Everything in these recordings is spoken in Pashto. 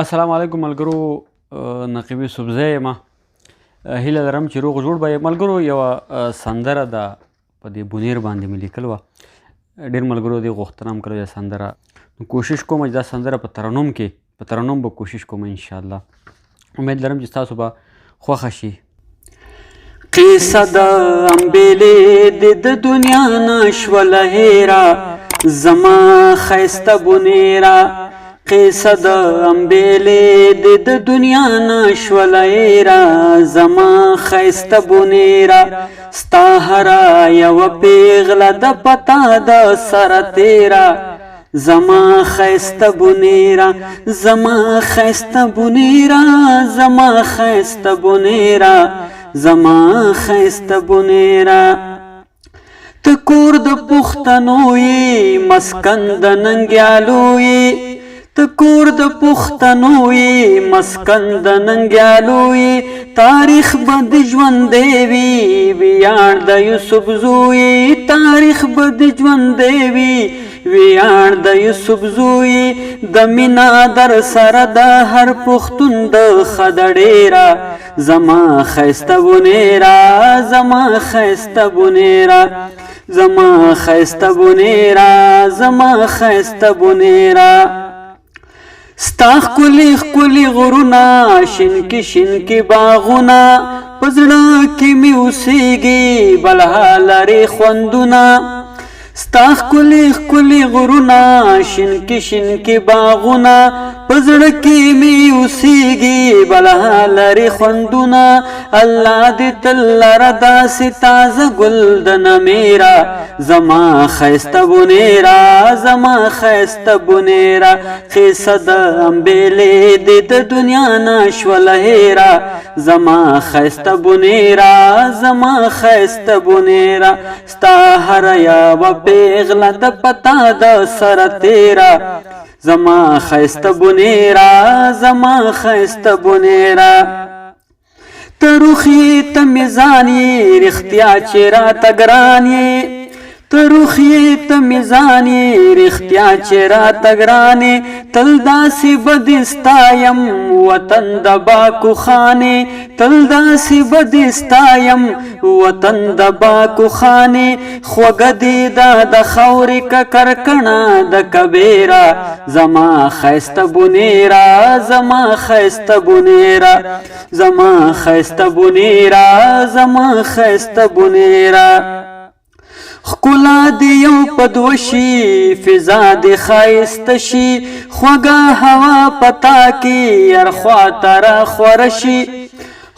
السلام علیکم ملګرو، نقیب یوسف زه یم. هیله لرم چې روغ جوړ به یې. ملګرو یوه سندره ده په دې بونیر باندې مې لیکل وه. ډېر ملګرو دې غوښتنه هم کړې ده سندره. نو کوشش کوم چې دا سندره په ترنم به کوشش کوم انشاءالله. امید لرم چې ستاسو به خوښه شي. قصه د امبېلې د دنیا نه شوله هېره زما ښایسته بونیره. قصه د امبېلې د دنیا نه شوله هېره زما ښایسته بونیره. ستا هره یوه پیغله د پتا د سره تېره زما ښایسته بونیره، زما ښایسته بونیره، زما ښایسته بونیره، زما ښایسته بونیره. ته کور د پښتنو یې مسکن د ننګیالو یې، ته کور د پښتنو یې مسکن د ننګیالو یې. تاریخ به د ژوندی وي ویاړ د یوسف زوی، تاریخ به د ژوندی وي ویاړ د یوسف زوی. د مینا در سره د هر پښتون د خده ډېره زما ښایسته بونیره، زما ښایسته بونیره، زما ښایسته بونیره، زما ښایسته بونیره. ستا ښکلي ښکلي غرونه شینکي شینکي باغونه په زړه کې مې اوسېږي بلها لرې خوندونه. ستا ښکلي ښکلي غرونه شینکي شینکي باغونه په زړه کې مې اوسېږي بلها لرې خوندونه. الله دې تل لره داسې تازه ګل د نمیره زما ښایسته بونیره، زما ښایسته بونیره. قصه د امبېلې دې د دنیا نه شوله هېره زما ښایسته بونیره، زما ښایسته بونیره. ستا هره یوه پیغله د پتا د سره تېره زما ښایسته بونیره، زما ښایسته بونیره. ته روح یې ته میزان یې رښتیا چې راته ګران یې، ته روح یې ته میزان یې رښتیا چې راته ګران یې. تل داسې به دې ستایم وطن د باکو خانې، تل داسې به دې ستایم وطن د باکو خانې. خوږه دې ده د خاورې ککر کڼه د کبیره زما ښایسته بونیره، زما ښایسته بونیره، زما ښایسته بونیره، زما ښایسته بونیره. ښکلا دې یو په دوه شي فضا دې ښایسته شي، خوږه هوا پتا کې هر خواته راخوره شي.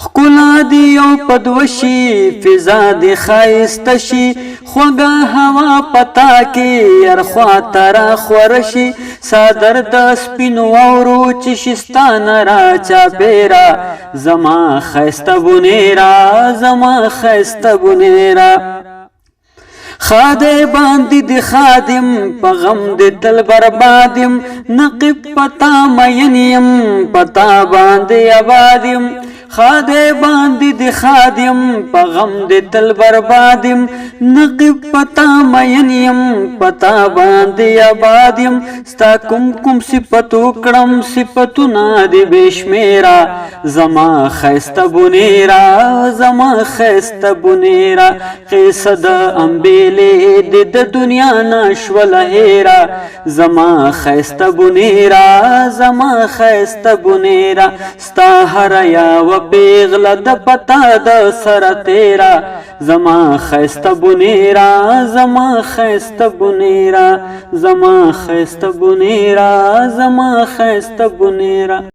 ښکلا دې یو په دوه شي فضا دې ښایسته شي، خوږه هوا پتا کې هر خواته راخوره شي. څادر د سپینو واورو چې شي ستا نه را چاپېره زما ښایسته بونیره، زما ښایسته بونیره. خادی باندې د خادم په غم د تل برباد یم، نقیب پتا مین یم پتا باندې آباد یم. خادی باندې د خادم په غم د تل برباد یم، نقیب پتا مین یم پتا باندې آباد یم. ستا کوم کوم صفت وکړم صفتونه دې بې شمېره زما ښایسته بونیره، زما ښایسته بونیره. قصه د امبېلې دې د دنیا نه شوله هېره زما ښایسته بونیره، زما ښایسته بونیره. ستا هره یوه پیغله د پتا د سره تېره زما ښایسته بونیره، زما ښایسته بونیره، زما ښایسته بونیره، زما ښایسته بونیره.